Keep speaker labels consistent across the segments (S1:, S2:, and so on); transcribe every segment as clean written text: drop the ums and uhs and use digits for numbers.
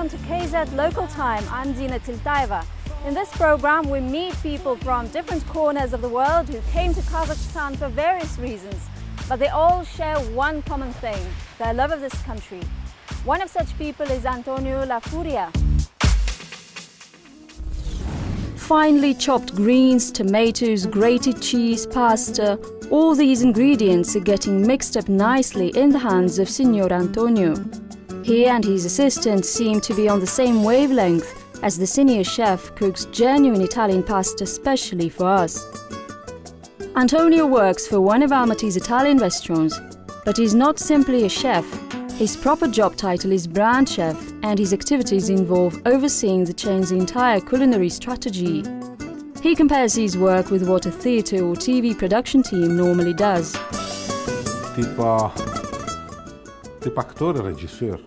S1: welcome to KZ Local Time. I'm Dina Tiltaeva. In this program, we meet people from different corners of the world who came to Kazakhstan for various reasons, but they all share one common thing, their love of this country. One of such people is Antonio LAFURIA. Finely chopped greens, tomatoes, grated cheese, pasta, all these ingredients are getting mixed up nicely in the hands of Signor Antonio. He and his assistant seem to be on the same wavelength as the senior chef cooks genuine Italian pasta specially for us. Antonio works for one of Almaty's Italian restaurants, but he's not simply a chef. His proper job title is brand chef, and his activities involve overseeing the chain's entire culinary strategy. He compares his work with what a theatre or TV production team normally does.
S2: Tipo actor e regisseur.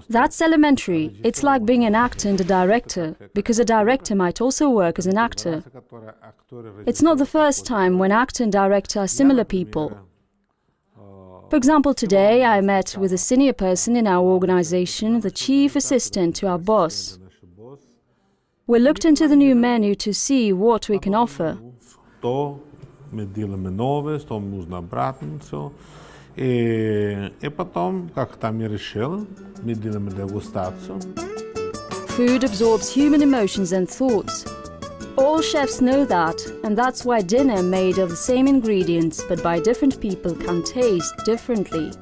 S1: That's elementary. It's like being an actor and a director, because a director might also work as an actor. It's not the first time when actor and director are similar people. For example, today I met with a senior person in our organization, the chief assistant to our boss. We looked into the new menu to see what we can offer. Food absorbs human emotions and thoughts. All chefs know that, and that's why dinner made of the same ingredients but by different people can taste differently.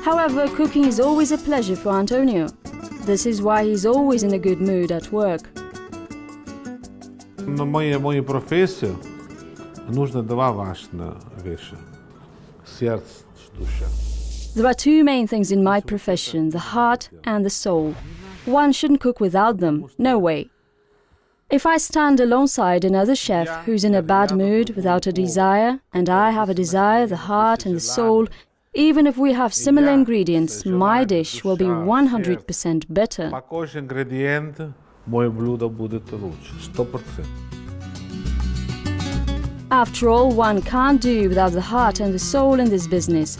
S1: However, cooking is always a pleasure for Antonio. This is why he's always in a good mood at work.
S2: На моей профессии нужно два важных вещи. Сердце, душа.
S1: There are two main things in my profession, the heart and the soul. One shouldn't cook without them, no way. If I stand alongside another chef who's in a bad mood, without a desire, and I have a desire, the heart and the soul, even if we have similar ingredients, my dish will be 100% better. After all, one can't do without the heart and the soul in this business.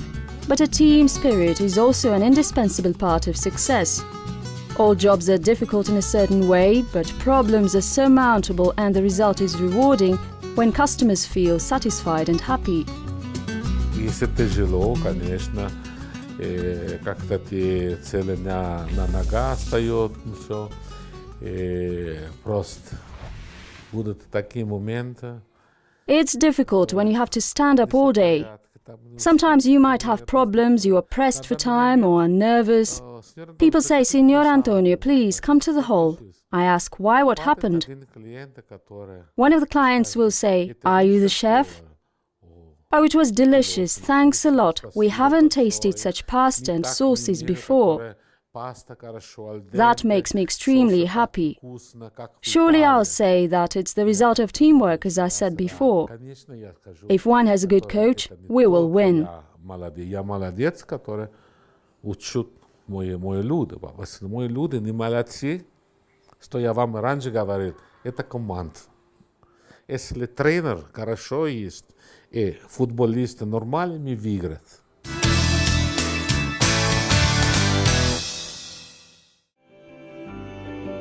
S1: But a team spirit is also an indispensable part of success. All jobs are difficult in a certain way, but problems are surmountable and the result is rewarding when customers feel satisfied and happy.
S2: Если тяжело, конечно, как-то ты целый на нога встает, все, просто будут такие моменты.
S1: It's difficult when you have to stand up all day. Sometimes you might have problems, you are pressed for time or are nervous. People say, Signor Antonio, please come to the hall. I ask, why, what happened? One of the clients will say, are you the chef? Oh, it was delicious, thanks a lot. We haven't tasted such pasta and sauces before. That makes me extremely happy. Surely I'll say that it's the result of teamwork, as I said before. If one has a good coach, we will win.
S2: Мои люди не молодцы, что я вам раньше говорил, это команда. Если тренер хорошо есть, и футболисты нормальными выиграют.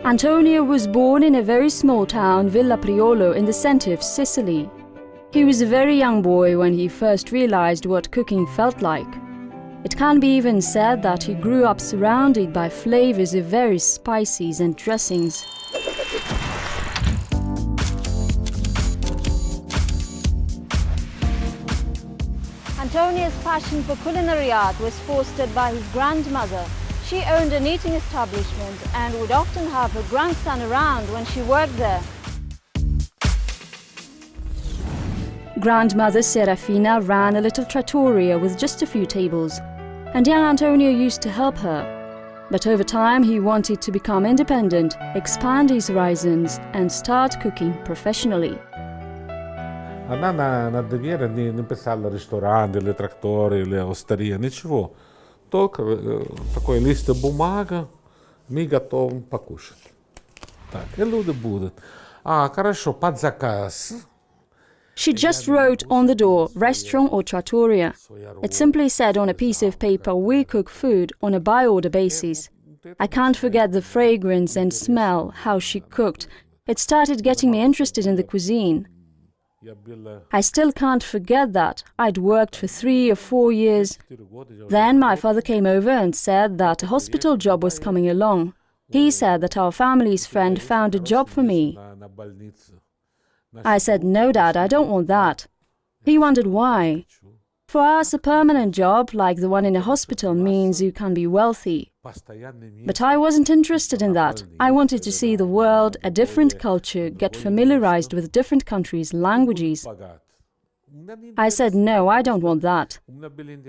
S1: Antonio was born in a very small town, Villa Priolo, in the center of Sicily. He was a very young boy when he first realized what cooking felt like. It can be even said that he grew up surrounded by flavors of various spices and dressings. Antonio's passion for culinary art was fostered by his grandmother. She owned an eating establishment and would often have her grandson around when she worked there. Grandmother Serafina ran a little trattoria with just a few tables, and young Antonio used to help her. But over time he wanted to become independent, expand his horizons and start cooking professionally.
S2: Она на двери не писала ресторан или трактор или остария, ничего. Только такой лист бумага, мы готовы покушать. Так, и люди будут. Хорошо, под заказ.
S1: She just wrote on the door, restaurant or trattoria. It simply said on a piece of paper, we cook food on a by-order basis. I can't forget the fragrance and smell, how she cooked. It started getting me interested in the cuisine. I still can't forget that. I'd worked for 3 or 4 years. Then my father came over and said that a hospital job was coming along. He said that our family's friend found a job for me. I said, no, Dad, I don't want that. He wondered why. For us, a permanent job like the one in a hospital means you can be wealthy. But I wasn't interested in that. I wanted to see the world, a different culture, get familiarized with different countries' languages. I said, no, I don't want that.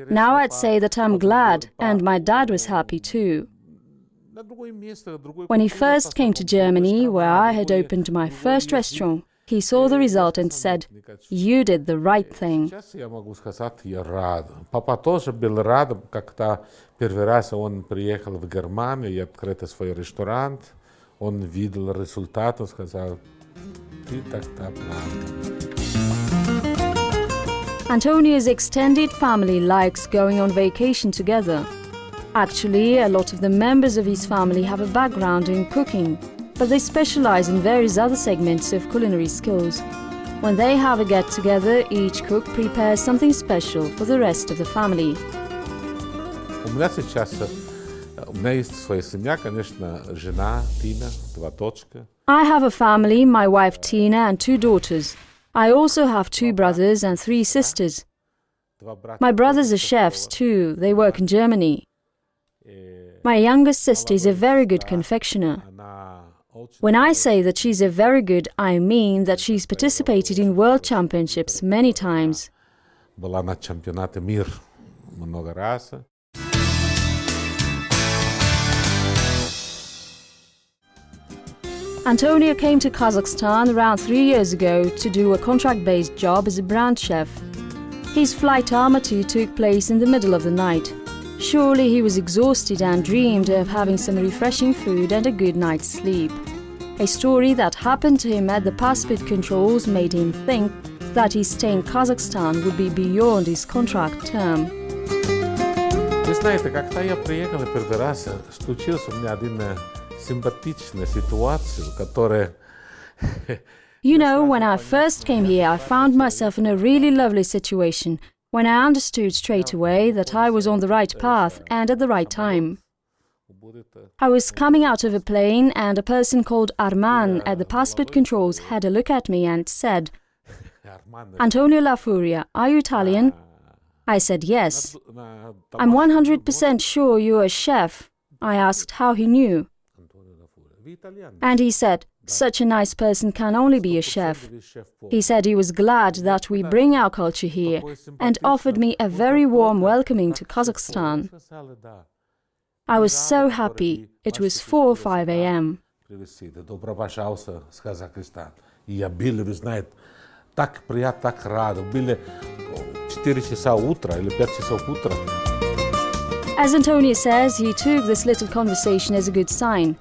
S1: Now I'd say that I'm glad, and my dad was happy too. When he first came to Germany, where I had opened my first restaurant, he saw the result and said, you did the right thing.
S2: Сейчас я могу сказать, я рад. Папа тоже был рад, когда первый раз он приехал в Германию и открыл свой ресторан. Он видел результат, он сказал, ты так-то прав.
S1: Antonia's extended family likes going on vacation together. Actually, a lot of the members of his family have a background in cooking, but they specialize in various other segments of culinary skills. When they have a get-together, each cook prepares something special for the rest of the family.
S2: У меня сейчас, у меня есть своя семья, конечно, жена, Тина, 2 дочки.
S1: I have a family, my wife Tina and 2 daughters. I also have 2 brothers and 3 sisters. My brothers are chefs too, they work in Germany. My youngest sister is a very good confectioner. When I say that she's a very good, I mean that she's participated in world championships many times.
S2: Была на чемпионате мира много раз.
S1: Antonia came to Kazakhstan around 3 years ago to do a contract-based job as a brand chef. His flight to Almaty took place in the middle of the night. Surely he was exhausted and dreamed of having some refreshing food and a good night's sleep. A story that happened to him at the passport controls made him think that his stay in Kazakhstan would be beyond his contract term.
S2: Вы знаете, когда я приехал первый раз, случилась у меня одна симпатичная ситуация, которая...
S1: You know, when I first came here, I found myself in a really lovely situation, when I understood straight away that I was on the right path and at the right time. I was coming out of a plane and a person called Arman at the passport controls had a look at me and said, Antonio LaFuria, are you Italian? I said yes. I'm 100% sure you're a chef. I asked how he knew. And he said, such a nice person can only be a chef. He said he was glad that we bring our culture here and offered me a very warm welcoming to Kazakhstan. I was so happy. It was 4 or 5 a.m.
S2: Добро пожаловать в Казахстан. Я был, вы знаете, так приятно, так рад. Были 4 часа утра или 5 часов утра.
S1: As Antonia says, he took this little conversation as a good sign.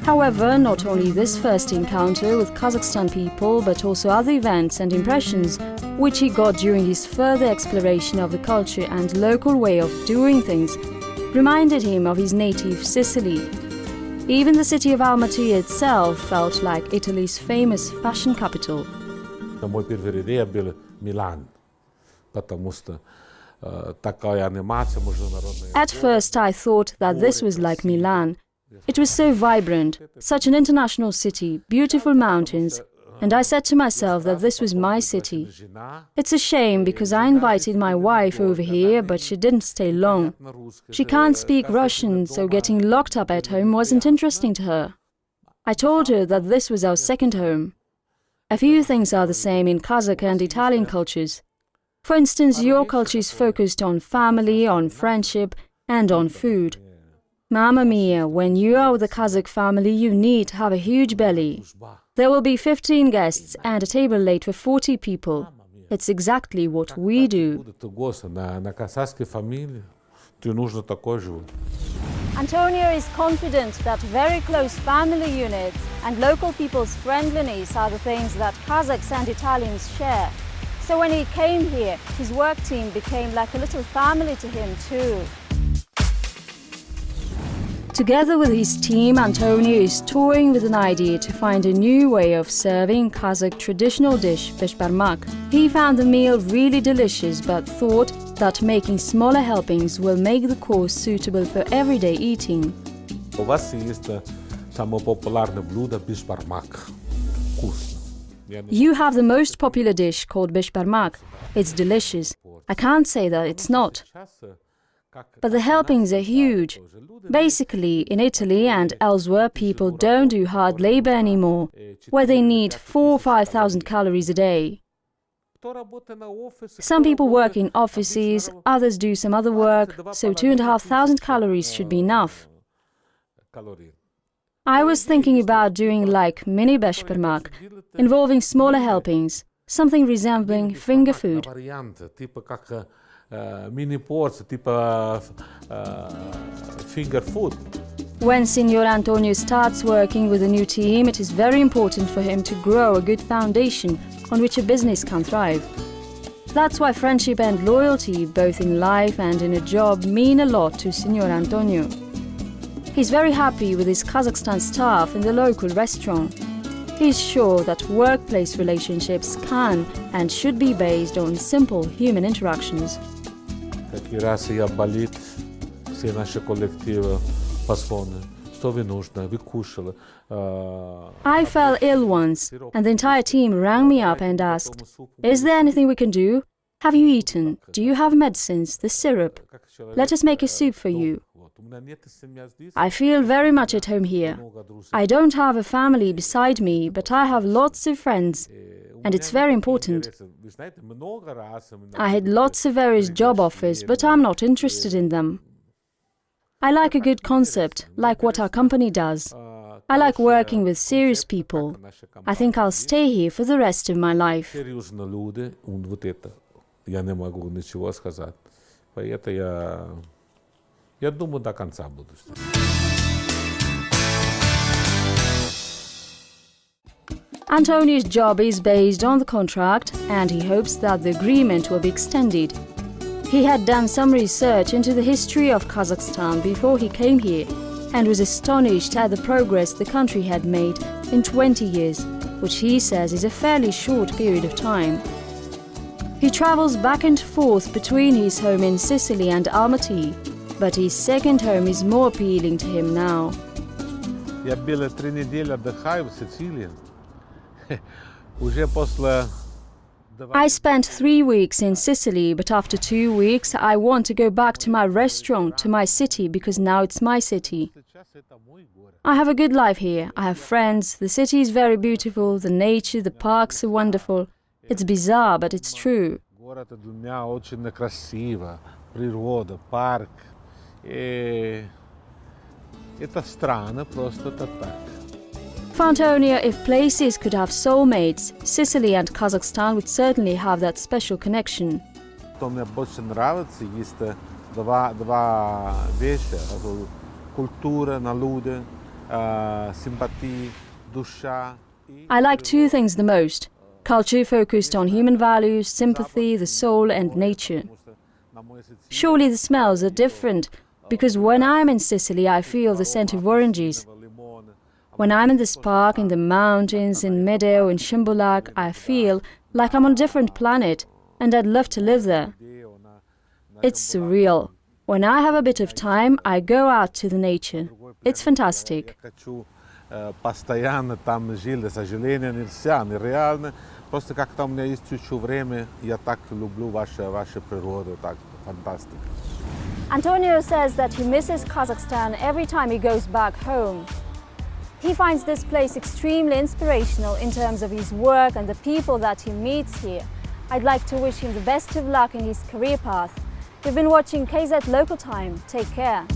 S1: However, not only this first encounter with Kazakhstan people, but also other events and impressions which he got during his further exploration of the culture and local way of doing things reminded him of his native Sicily. Even the city of Almaty itself felt like Italy's famous fashion capital.
S2: Мой первая идея была Милан, потому что такая анимация международная.
S1: At first I thought that this was like Milan. It was so vibrant, such an international city, beautiful mountains, and I said to myself that this was my city. It's a shame because I invited my wife over here, but she didn't stay long. She can't speak Russian, so getting locked up at home wasn't interesting to her. I told her that this was our second home. A few things are the same in Kazakh and Italian cultures. For instance, your culture is focused on family, on friendship, and on food. Mamma mia, when you are with a Kazakh family, you need to have a huge belly. There will be 15 guests and a table laid for 40 people. It's exactly what we do. Antonio is confident that very close family units and local people's friendliness are the things that Kazakhs and Italians share. So when he came here, his work team became like a little family to him too. Together with his team, Antonio is toying with an idea to find a new way of serving Kazakh traditional dish beshbarmak. He found the meal really delicious but thought that making smaller helpings will make the course suitable for everyday eating.
S2: У вас есть самое популярное блюдо бешбармак. Вкусно.
S1: You have the most popular dish called beshbarmak. It's delicious. I can't say that it's not. But the helpings are huge. Basically, in Italy and elsewhere, people don't do hard labor anymore, where they need 4,000 or 5,000 calories a day. Some people work in offices, others do some other work, so 2,500 calories should be enough. I was thinking about doing like mini beshbarmak, involving smaller helpings, something resembling finger food.
S2: Mini-порции, типа finger food.
S1: When Signor Antonio starts working with a new team, it is very important for him to grow a good foundation on which a business can thrive. That's why friendship and loyalty, both in life and in a job, mean a lot to Signor Antonio. He's very happy with his Kazakhstan staff in the local restaurant. He's sure that workplace relationships can and should be based on simple human interactions.
S2: Какие раз я болит, все наши коллективы позвонят. Что вы нужно? Вы кушали?
S1: I fell ill once, and the entire team rang me up and asked, "Is there anything we can do? Have you eaten? Do you have medicines, the syrup? Let us make a soup for you." I feel very much at home here. I don't have a family beside me, but I have lots of friends, and it's very important. I had lots of various job offers, but I'm not interested in them. I like a good concept, like what our company does. I like working with serious people. I think I'll stay here for the rest of my life.
S2: Я думаю, до конца буду.
S1: Antonio's job is based on the contract, and he hopes that the agreement will be extended. He had done some research into the history of Kazakhstan before he came here, and was astonished at the progress the country had made in 20 years, which he says is a fairly short period of time. He travels back and forth between his home in Sicily and Almaty, but his second home is more appealing to him now.
S2: Я были 3 недели отдыхаю в Сицилии. Уже после
S1: I spent 3 weeks in Sicily, but after 2 weeks I want to go back to my restaurant, to my city, because now it's my city. I have a good life here, I have friends, the city is very beautiful, the nature, the parks are wonderful. It's bizarre, but it's true.
S2: Город для меня очень красиво, природа, парк. Это странно, просто это так.
S1: For Antonio, if places could have soulmates, Sicily and Kazakhstan would certainly have that special connection.
S2: Что мне больше нравится, есть два вещи. Культура, налоги, симпатия, душа.
S1: I like 2 things the most: culture focused on human values, sympathy, the soul and nature. Surely the smells are different, because when I'm in Sicily I feel the scent of oranges. When I'm in this park, in the mountains, in meadow, in Shimbolak, I feel like I'm on a different planet, and I'd love to live there. It's surreal. When I have a bit of time, I go out to the nature. It's fantastic.
S2: Постоянно там жили, к сожалению, нельзя, нереально. Просто как-то у меня есть чуть-чуть время, я так люблю вашу природу, так фантастика.
S1: Antonio says that he misses Kazakhstan every time he goes back home. He finds this place extremely inspirational in terms of his work and the people that he meets here. I'd like to wish him the best of luck in his career path. You've been watching KZ Local Time. Take care.